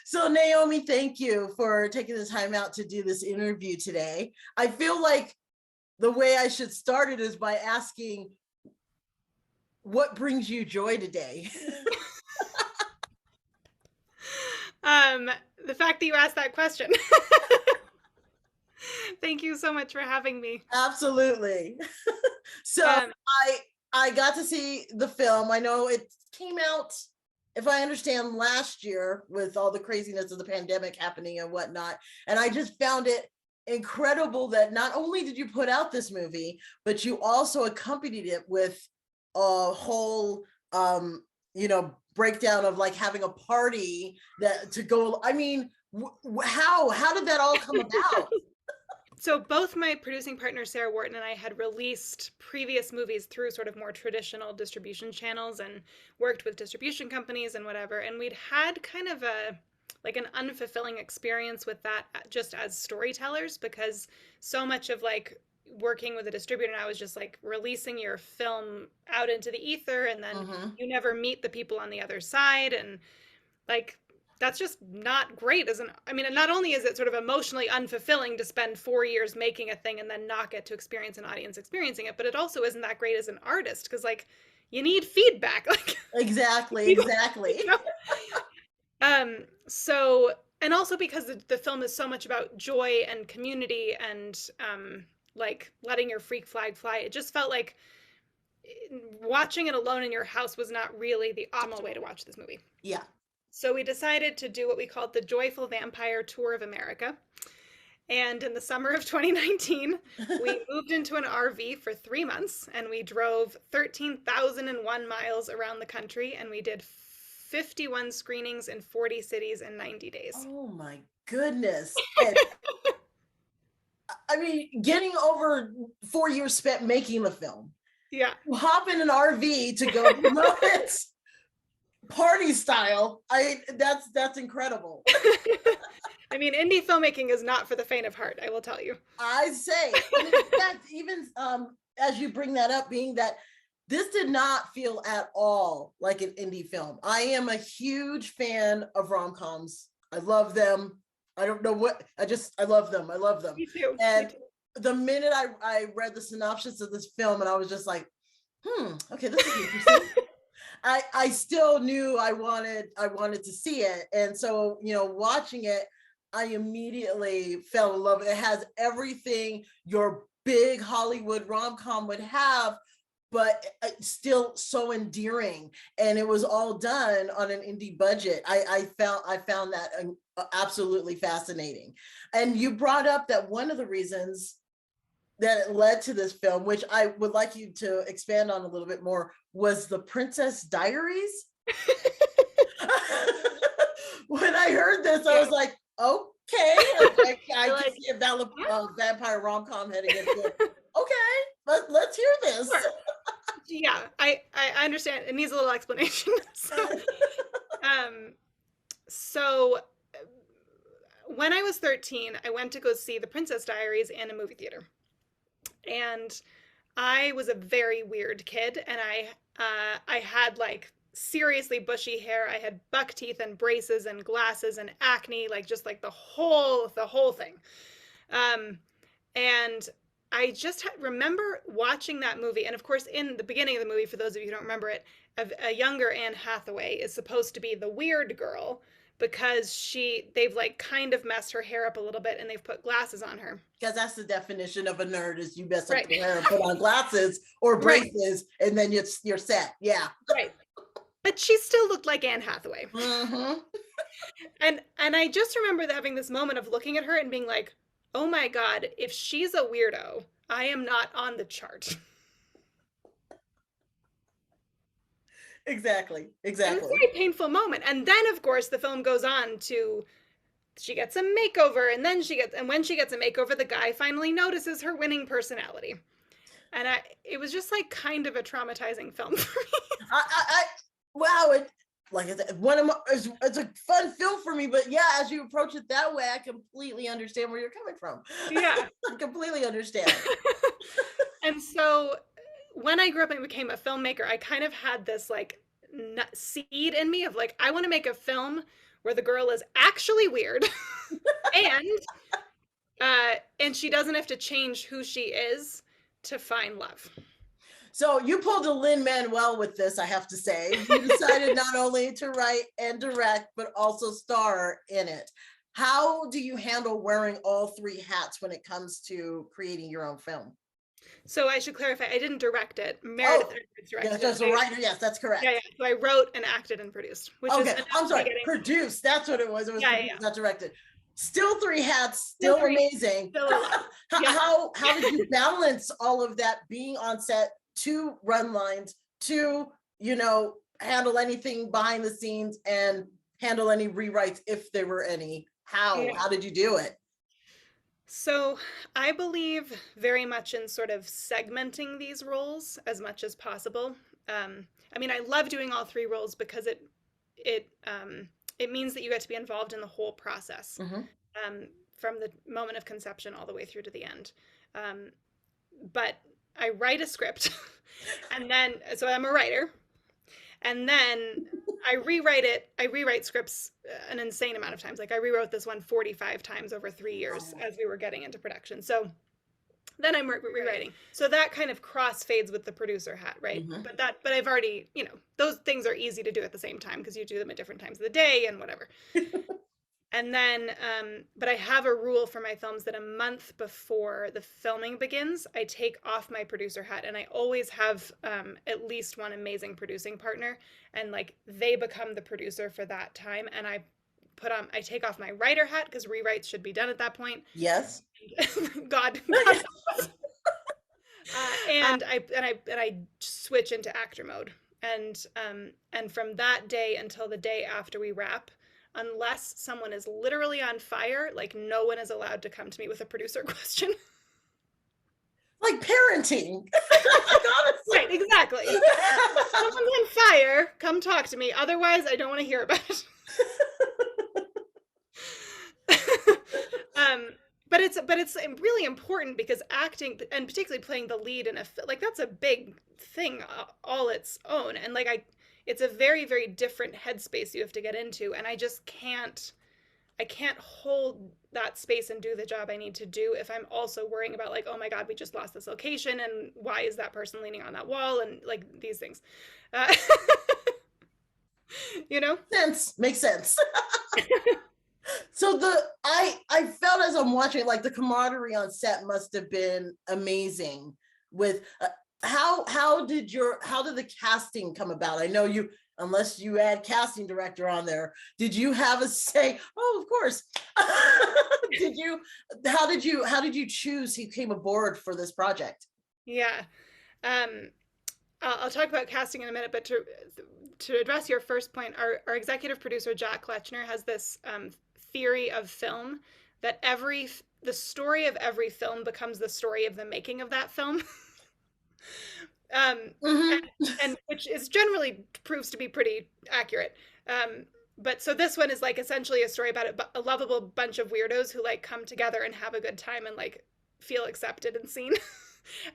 So Naomi, thank you for taking the time out to do this interview today. I feel like the way I should start it is by asking, what brings you joy today? The fact that you asked that question. Thank you so much for having me. Absolutely. So Um, I got to see the film. I know it came out, if I understand, last year with all the craziness of the pandemic happening and whatnot. And I just found it incredible that not only did you put out this movie, but you also accompanied it with a whole breakdown of like having a party that to go. I mean, how did that all come about? so both my producing partner Sarah Wharton and I had released previous movies through sort of more traditional distribution channels and worked with distribution companies and whatever, and we'd had kind of a like an unfulfilling experience with that just as storytellers, because so much of like working with a distributor now is just like releasing your film out into the ether, and then you never meet the people on the other side, and like that's just not great as an I mean, not only is it sort of emotionally unfulfilling to spend 4 years making a thing and then not get to experience an audience experiencing it, but it also isn't that great as an artist, because like you need feedback. Like Exactly. you know? So, and also because the film is so much about joy and community and like letting your freak flag fly, it just felt like watching it alone in your house was not really the optimal way to watch this movie. Yeah. So we decided to do what we called the Joyful Vampire Tour of America. And in the summer of 2019, we moved into an RV for 3 months and we drove 13,001 miles around the country, and we did 51 screenings in 40 cities in 90 days. Oh my goodness. And, I mean, getting over 4 years spent making the film. Yeah. Hop in an RV to go promote it party style. That's incredible. I mean, indie filmmaking is not for the faint of heart, I will tell you. I say, and in fact, even as you bring that up, being that this did not feel at all like an indie film. I am a huge fan of rom-coms. I love them. I don't know what, I love them. I love them. Me too. And Me too. the minute I read the synopsis of this film, and I was just like, okay, this is interesting. I still knew I wanted to see it. And so, watching it, I immediately fell in love. It has everything your big Hollywood rom-com would have, but still so endearing. And it was all done on an indie budget. I found that absolutely fascinating. And you brought up that one of the reasons that it led to this film, which I would like you to expand on a little bit more, was the Princess Diaries. When I heard this, I was like, okay, I can see a vampire rom-com heading into it. Okay, let's hear this. Sure. Yeah, I understand. It needs a little explanation. So when I was 13, I went to go see The Princess Diaries in a movie theater. And I was a very weird kid, and I had like seriously bushy hair. I had buck teeth and braces and glasses and acne, like just like the whole thing. And I just remember watching that movie, and of course, in the beginning of the movie, for those of you who don't remember it, a younger Anne Hathaway is supposed to be the weird girl, because they've like kind of messed her hair up a little bit and they've put glasses on her. Because that's the definition of a nerd, is you mess up your hair and put on glasses or braces, and then you're set. Yeah. Right. But she still looked like Anne Hathaway. And I just remember having this moment of looking at her and being like, oh my God, if she's a weirdo, I am not on the chart. Exactly. And it's a very painful moment. And then, of course, the film goes on to, she gets a makeover, and when she gets a makeover, the guy finally notices her winning personality. And it was just like kind of a traumatizing film for me. Wow, like I said, it's a fun film for me, but yeah, as you approach it that way, I completely understand where you're coming from. Yeah. I completely understand. And so when I grew up and became a filmmaker, I kind of had this like seed in me of like, I want to make a film where the girl is actually weird and she doesn't have to change who she is to find love. So you pulled a Lin-Manuel with this, I have to say. You decided not only to write and direct, but also star in it. How do you handle wearing all three hats when it comes to creating your own film? So I should clarify, I didn't direct it. Meredith directed yes, as a writer, yes, that's correct. Yeah. So I wrote and acted and produced, which is I'm sorry, produced. That's what it was. It was produced, not directed. Still three hats, still amazing. Still how did you balance all of that, being on set, to run lines, to, you know, handle anything behind the scenes and handle any rewrites if there were any? How did you do it? So I believe very much in sort of segmenting these roles as much as possible. I mean, I love doing all three roles because it means that you get to be involved in the whole process, from the moment of conception all the way through to the end. But I write a script and then, so I'm a writer, and then I rewrite scripts an insane amount of times. Like I rewrote this one 45 times over 3 years as we were getting into production. So then I'm rewriting. So that kind of crossfades with the producer hat, right? But I've already, you know, those things are easy to do at the same time because you do them at different times of the day and whatever. And then, but I have a rule for my films that a month before the filming begins, I take off my producer hat, and I always have at least one amazing producing partner, and like they become the producer for that time. And I take off my writer hat because rewrites should be done at that point. Yes. God. And I switch into actor mode, and from that day until the day after we wrap, unless someone is literally on fire, like no one is allowed to come to me with a producer question. Like parenting. Right, exactly. Someone's on fire, come talk to me. Otherwise, I don't want to hear about it. But it's really important because acting, and particularly playing the lead in like that's a big thing all its own, and like it's a very, very different headspace you have to get into, and I can't hold that space and do the job I need to do if I'm also worrying about like, oh my God, we just lost this location, and why is that person leaning on that wall, and like these things. You know? Makes sense. So I felt as I'm watching, like the camaraderie on set must have been amazing. With how did the casting come about? I know you, unless you add casting director on there, did you have a say? Oh, of course. How did you choose who came aboard for this project? Yeah. I'll talk about casting in a minute, but to address your first point, our executive producer, Jack Lechner, has this theory of film that the story of every film becomes the story of the making of that film. And which is generally proves to be pretty accurate. But so this one is like essentially a story about a lovable bunch of weirdos who like come together and have a good time and like feel accepted and seen.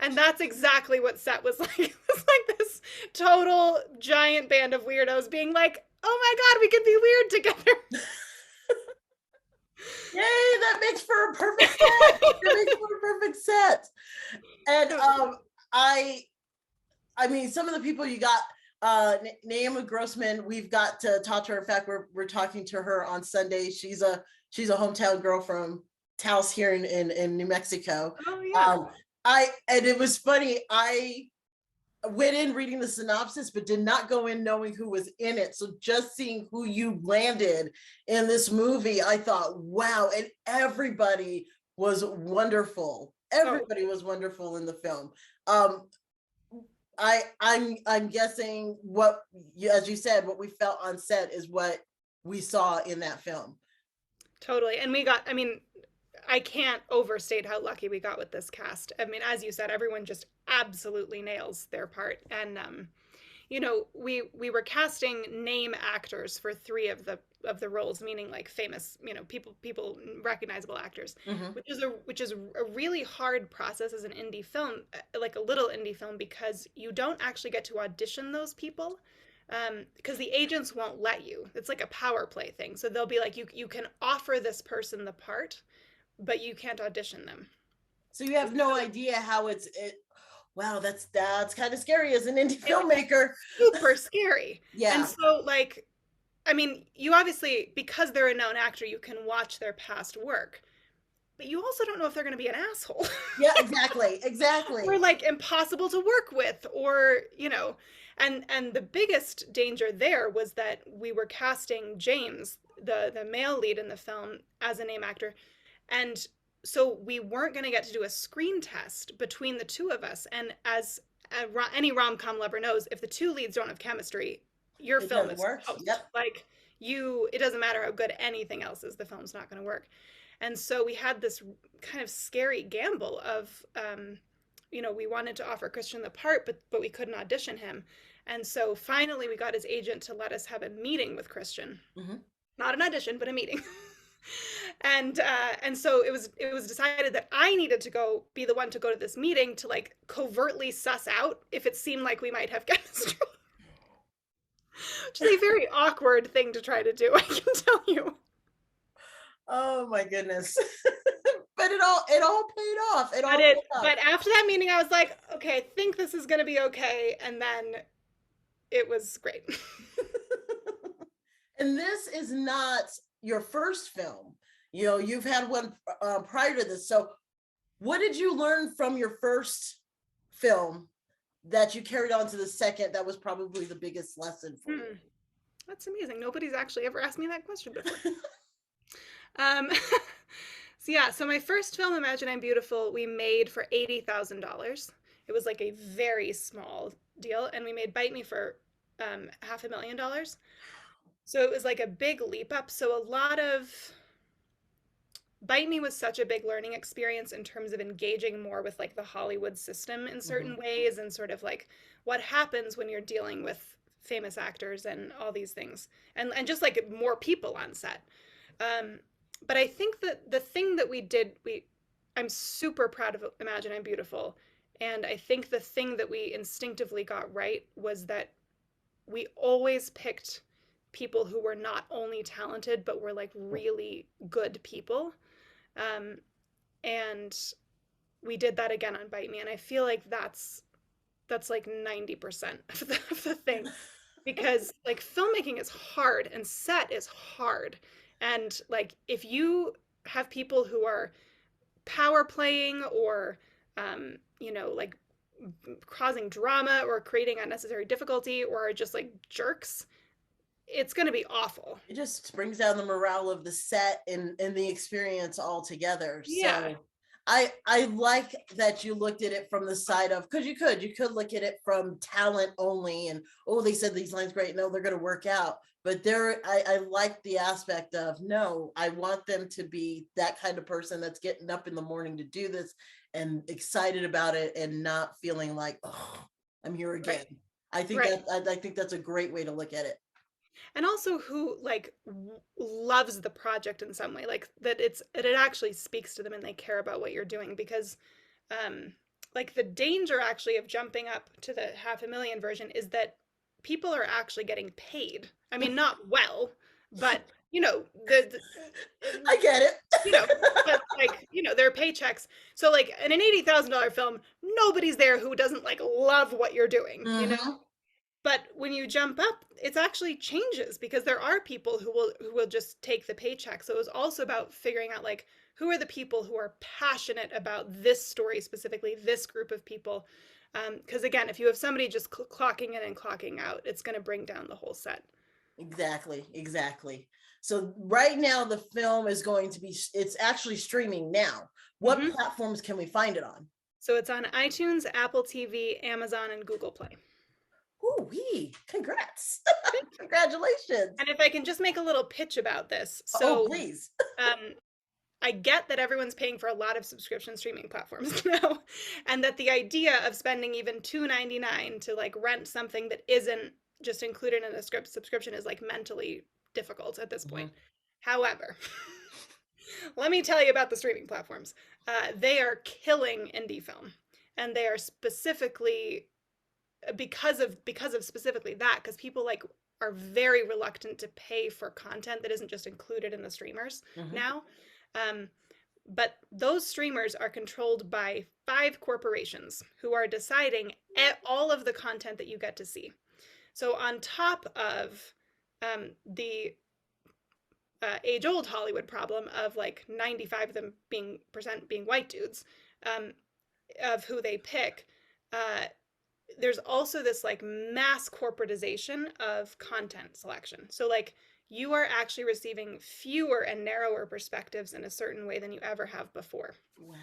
And that's exactly what set was like. It was like this total giant band of weirdos being like, oh my God, we can be weird together. Yay, that makes for a perfect set. That makes for a perfect set. And I mean, some of the people you got, Naomi Grossman, we've got to talk to her. In fact, we're talking to her on Sunday. She's a hometown girl from Taos here in New Mexico. Oh yeah. And it was funny. I went in reading the synopsis, but did not go in knowing who was in it. So just seeing who you landed in this movie, I thought, wow. And everybody was wonderful. Everybody was wonderful in the film. I'm guessing what, as you said, what we felt on set is what we saw in that film. Totally. And I mean, I can't overstate how lucky we got with this cast. I mean, as you said, everyone just absolutely nails their part. And, you know, we were casting name actors for 3 of the roles, meaning like famous, you know, people recognizable actors, which is a really hard process as an indie film, like a little indie film, because you don't actually get to audition those people. because the agents won't let you. It's like a power play thing. So they'll be like, you can offer this person the part, but you can't audition them. So you have no idea how wow, that's kind of scary as an indie It's filmmaker. super scary. And Yeah. so like, I mean, you obviously, because they're a known actor, you can watch their past work, but you also don't know if they're going to be an asshole. Yeah, exactly. Exactly. Or like impossible to work with, or and the biggest danger there was that we were casting James, the male lead in the film, as a name actor, and so we weren't going to get to do a screen test between the two of us. And as any rom-com lover knows, if the two leads don't have chemistry, your It film doesn't is work. toast. Yep. Like, it doesn't matter how good anything else is, the film's not going to work. And so we had this kind of scary gamble of we wanted to offer Christian the part, but we couldn't audition him. And so finally we got his agent to let us have a meeting with Christian. Mm-hmm. Not an audition, but a meeting. And so it was decided that I needed to go be the one to go to this meeting to like covertly suss out if it seemed like we might have chemistry. Which is a very awkward thing to try to do, I can tell you. Oh my goodness. But it all paid off. But after that meeting, I was like, okay, I think this is gonna be okay. And then it was great. And this is not your first film. You've had one prior to this. So what did you learn from your first film that you carried on to the second that was probably the biggest lesson for you? That's amazing. Nobody's actually ever asked me that question before. um, so my first film, Imagine I'm Beautiful, we made for $80,000. It was like a very small deal, and we made Bite Me for $500,000. So it was like a big leap up. So a lot of Bite Me was such a big learning experience in terms of engaging more with like the Hollywood system in certain ways, and sort of like what happens when you're dealing with famous actors and all these things, and just like more people on set. But I think that the thing that we did, I'm super proud of Imagine I'm Beautiful. And I think the thing that we instinctively got right was that we always picked people who were not only talented, but were like really good people. And we did that again on Bite Me. And I feel like that's like 90% of the thing, because like filmmaking is hard and set is hard. And like, if you have people who are power playing or, like causing drama or creating unnecessary difficulty or are just like jerks, it's going to be awful. It just brings down the morale of the set and the experience altogether. Yeah. So I like that you looked at it from the side of, because you could look at it from talent only and, oh, they said these lines great, no, they're going to work out. But I like the aspect of, no, I want them to be that kind of person that's getting up in the morning to do this and excited about it and not feeling like, oh, I'm here again. Right. I think that's a great way to look at it. And also who like loves the project in some way, like that it actually speaks to them and they care about what you're doing. Because like the danger actually of jumping up to the $500,000 version is that people are actually getting paid. I mean, not well, but I get it. But like, their paychecks. So like in an $80,000 film, nobody's there who doesn't like love what you're doing, But when you jump up, it actually changes, because there are people who will just take the paycheck. So it was also about figuring out like, who are the people who are passionate about this story specifically, this group of people. Because again, if you have somebody just clocking in and clocking out, it's going to bring down the whole set. Exactly. So right now the film is it's actually streaming now. What platforms can we find it on? So it's on iTunes, Apple TV, Amazon, and Google Play. Ooh-wee, congrats. Congratulations. And if I can just make a little pitch about this. So please. I get that everyone's paying for a lot of subscription streaming platforms now, and that the idea of spending even $2.99 to like rent something that isn't just included in a subscription is like mentally difficult at this point. However, let me tell you about the streaming platforms. They are killing indie film, and they are specifically because of specifically that, because people like are very reluctant to pay for content that isn't just included in the streamers now. But those streamers are controlled by 5 corporations who are deciding all of the content that you get to see. So on top of the age-old Hollywood problem of like 95 of them being white dudes, of who they pick, there's also this like mass corporatization of content selection. So like you are actually receiving fewer and narrower perspectives in a certain way than you ever have before. Wow.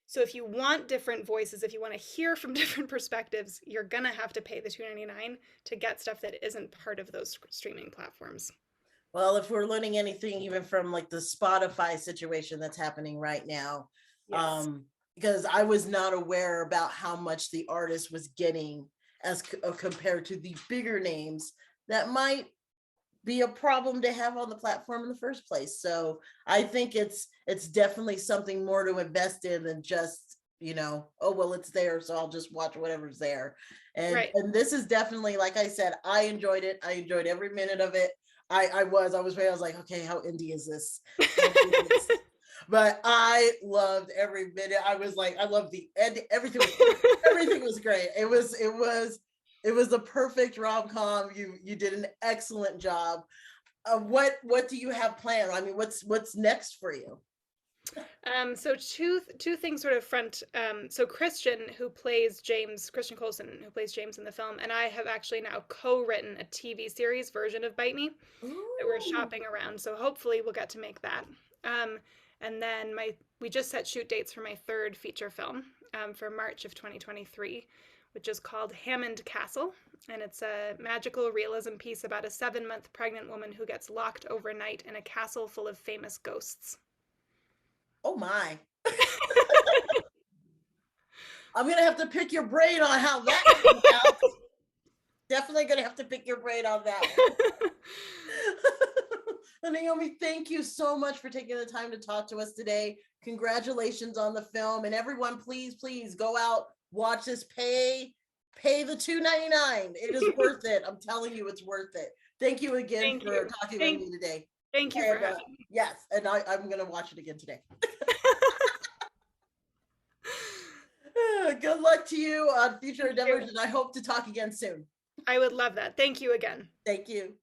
So if you want different voices, if you want to hear from different perspectives, you're going to have to pay the $2.99 to get stuff that isn't part of those streaming platforms. Well, if we're learning anything, even from like the Spotify situation that's happening right now, Yes. Because I was not aware about how much the artist was getting as compared to the bigger names that might be a problem to have on the platform in the first place. So I think it's definitely something more to invest in than just, you know, oh, well, it's there, so I'll just watch whatever's there. And Right. and this is definitely, like I said, I enjoyed it. I enjoyed every minute of it. I was like, okay, how indie is this? But I loved every minute. I was like, I loved the end. Everything was great. It was the perfect rom-com. You did an excellent job. What do you have planned? I mean, what's next for you? So two things sort of front. So Christian Colson, who plays James in the film, and I have actually now co-written a TV series version of Bite Me that we're shopping around. So hopefully we'll get to make that. And then we just set shoot dates for my 3rd feature film for March of 2023, which is called Hammond Castle. And it's a magical realism piece about a 7-month pregnant woman who gets locked overnight in a castle full of famous ghosts. Oh my. I'm going to have to pick your brain on how that comes out. Definitely going to have to pick your brain on that. Naomi, thank you so much for taking the time to talk to us today. Congratulations on the film. And everyone, please go out, watch this, pay the $2.99. It is worth it. I'm telling you, it's worth it. Thank you again for talking with me today. Thank you for having me. Yes, and I'm going to watch it again today. Good luck to you on future endeavors, and I hope to talk again soon. I would love that. Thank you again. Thank you.